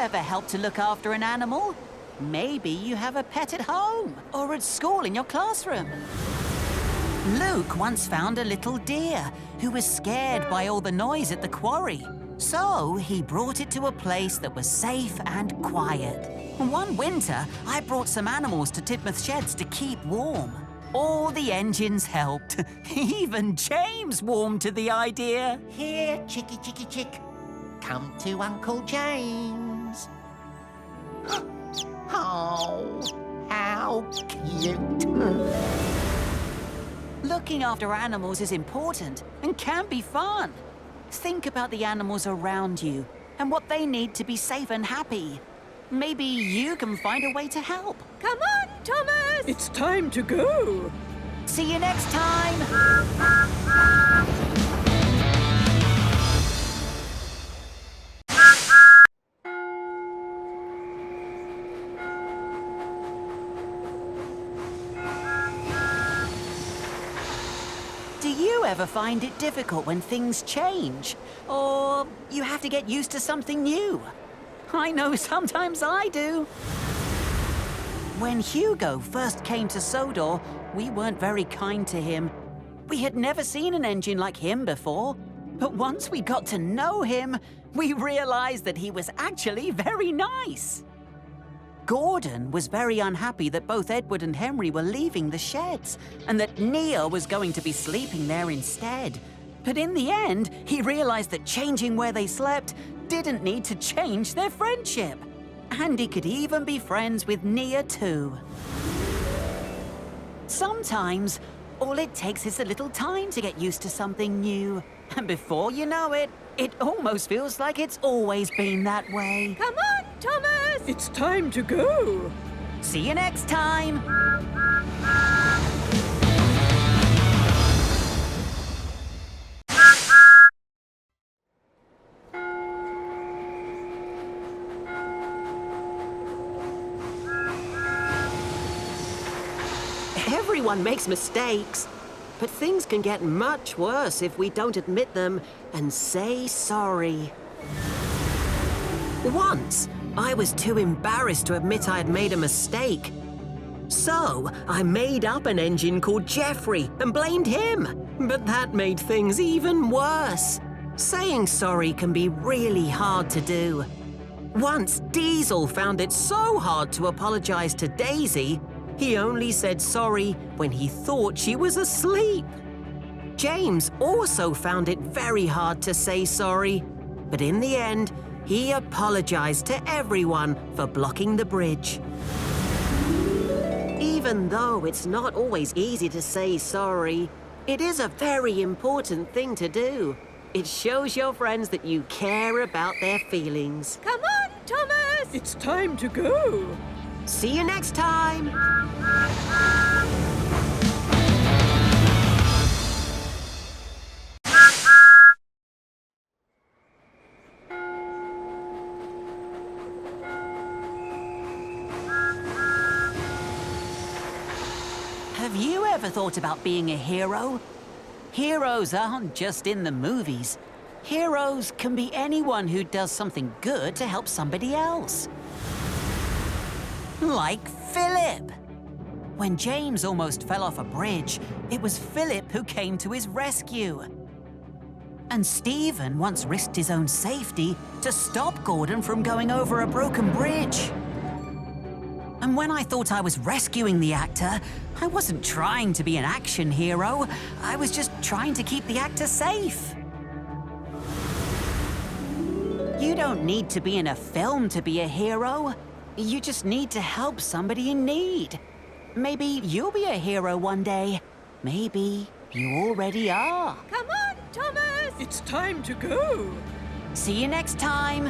ever helped to look after an animal? Maybe you have a pet at home or at school in your classroom. Luke once found a little deer who was scared by all the noise at the quarry. So he brought it to a place that was safe and quiet. One winter, I brought some animals to Tidmouth Sheds to keep warm. All the engines helped. Even James warmed to the idea. Here, chickie, chickie, chick. Come to Uncle James. Oh, how cute. Looking after animals is important and can be fun. Think about the animals around you and what they need to be safe and happy. Maybe you can find a way to help. Come on, Thomas! It's time to go. See you next time! Do you ever find it difficult when things change? Or you have to get used to something new? I know sometimes I do. When Hugo first came to Sodor, we weren't very kind to him. We had never seen an engine like him before. But once we got to know him, we realized that he was actually very nice. Gordon was very unhappy that both Edward and Henry were leaving the sheds and that Nia was going to be sleeping there instead. But in the end, he realized that changing where they slept didn't need to change their friendship. And he could even be friends with Nia too. Sometimes, all it takes is a little time to get used to something new. And before you know it, it almost feels like it's always been that way. Come on, Thomas! It's time to go. See you next time! Everyone makes mistakes, but things can get much worse if we don't admit them and say sorry. Once, I was too embarrassed to admit I had made a mistake. So, I made up an engine called Jeffrey and blamed him. But that made things even worse. Saying sorry can be really hard to do. Once, Diesel found it so hard to apologize to Daisy, he only said sorry when he thought she was asleep. James also found it very hard to say sorry, but in the end, he apologized to everyone for blocking the bridge. Even though it's not always easy to say sorry, it is a very important thing to do. It shows your friends that you care about their feelings. Come on, Thomas! It's time to go. See you next time! Have you ever thought about being a hero? Heroes aren't just in the movies. Heroes can be anyone who does something good to help somebody else. Like Philip. When James almost fell off a bridge, it was Philip who came to his rescue. And Stephen once risked his own safety to stop Gordon from going over a broken bridge. And when I thought I was rescuing the actor, I wasn't trying to be an action hero. I was just trying to keep the actor safe. You don't need to be in a film to be a hero. You just need to help somebody in need. Maybe you'll be a hero one day. Maybe you already are. Come on, Thomas! It's time to go. See you next time.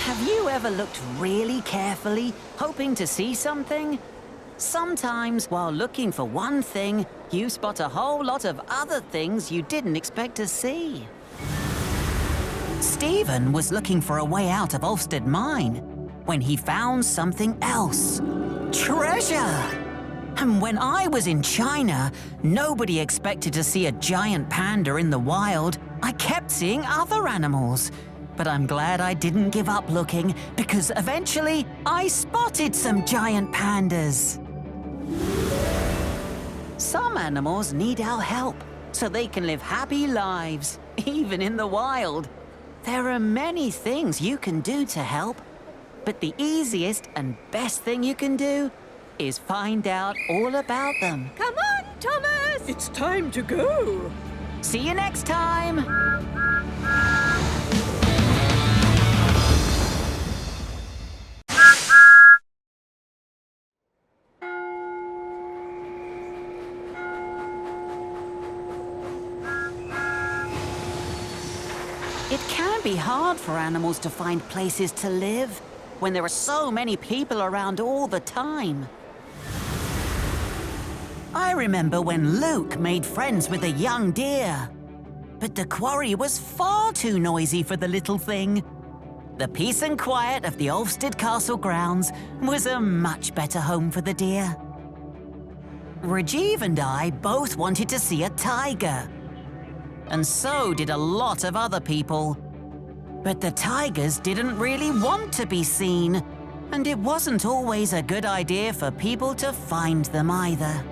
Have you ever looked really carefully, hoping to see something? Sometimes, while looking for one thing, you spot a whole lot of other things you didn't expect to see. Stephen was looking for a way out of Ulfstead Mine. when he found something else. Treasure! And when I was in China, nobody expected to see a giant panda in the wild. I kept seeing other animals. But I'm glad I didn't give up looking, because eventually I spotted some giant pandas. Some animals need our help so they can live happy lives, even in the wild. There are many things you can do to help, but the easiest and best thing you can do is find out all about them. Come on, Thomas! It's time to go. See you next time! It can be hard for animals to find places to live when there are so many people around all the time. I remember when Luke made friends with a young deer. But the quarry was far too noisy for the little thing. The peace and quiet of the Ulfstead Castle grounds was a much better home for the deer. Rajiv and I both wanted to see a tiger. And so did a lot of other people. But the tigers didn't really want to be seen, and it wasn't always a good idea for people to find them either.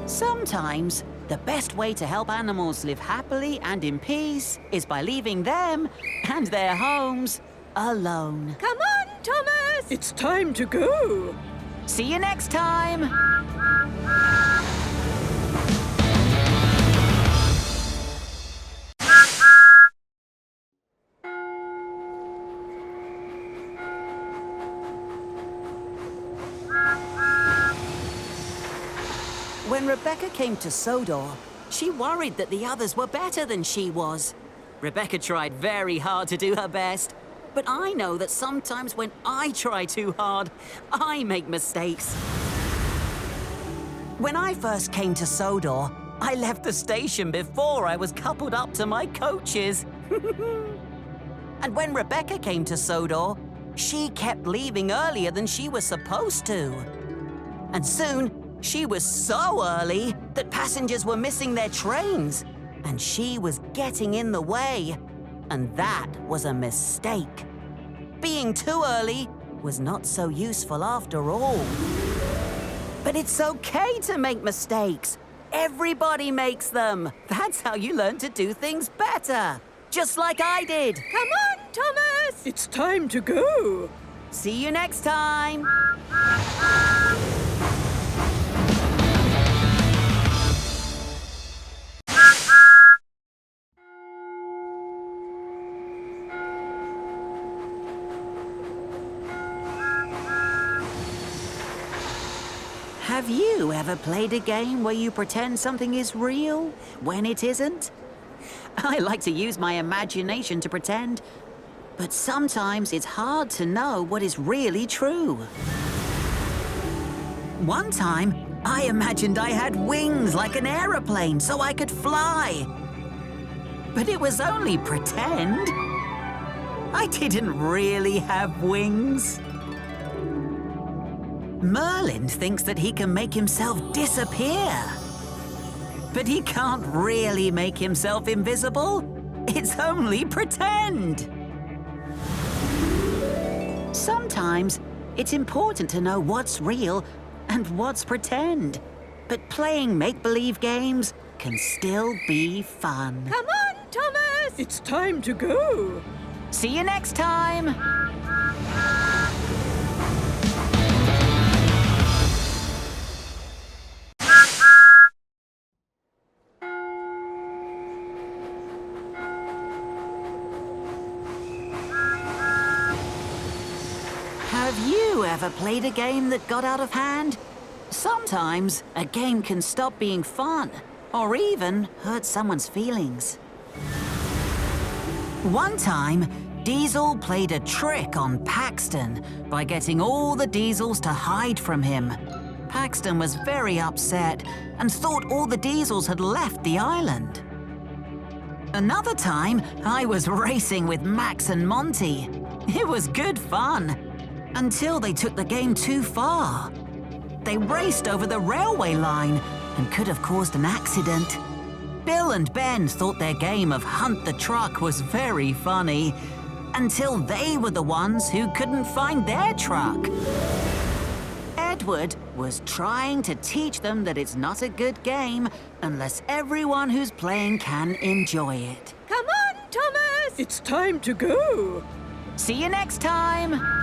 Sometimes, the best way to help animals live happily and in peace is by leaving them and their homes alone. Come on, Thomas! It's time to go. See you next time! When Rebecca came to Sodor, she worried that the others were better than she was. Rebecca tried very hard to do her best, but I know that sometimes when I try too hard, I make mistakes. When I first came to Sodor, I left the station before I was coupled up to my coaches. And when Rebecca came to Sodor, she kept leaving earlier than she was supposed to. And soon, she was so early that passengers were missing their trains, and she was getting in the way. And that was a mistake. Being too early was not so useful after all. But it's okay to make mistakes. Everybody makes them. That's how you learn to do things better. Just like I did. Come on, Thomas! It's time to go. See you next time. Have you ever played a game where you pretend something is real when it isn't? I like to use my imagination to pretend, but sometimes it's hard to know what is really true. One time, I imagined I had wings like an aeroplane so I could fly. But it was only pretend. I didn't really have wings. Merlin thinks that he can make himself disappear. But he can't really make himself invisible. It's only pretend. Sometimes it's important to know what's real and what's pretend. But playing make-believe games can still be fun. Come on, Thomas! It's time to go. See you next time! Have you ever played a game that got out of hand? Sometimes a game can stop being fun, or even hurt someone's feelings. One time, Diesel played a trick on Paxton by getting all the Diesels to hide from him. Paxton was very upset and thought all the Diesels had left the island. Another time, I was racing with Max and Monty. It was good fun. Until they took the game too far. They raced over the railway line and could have caused an accident. Bill and Ben thought their game of Hunt the Truck was very funny, until they were the ones who couldn't find their truck. Edward was trying to teach them that it's not a good game unless everyone who's playing can enjoy it. Come on, Thomas! It's time to go. See you next time!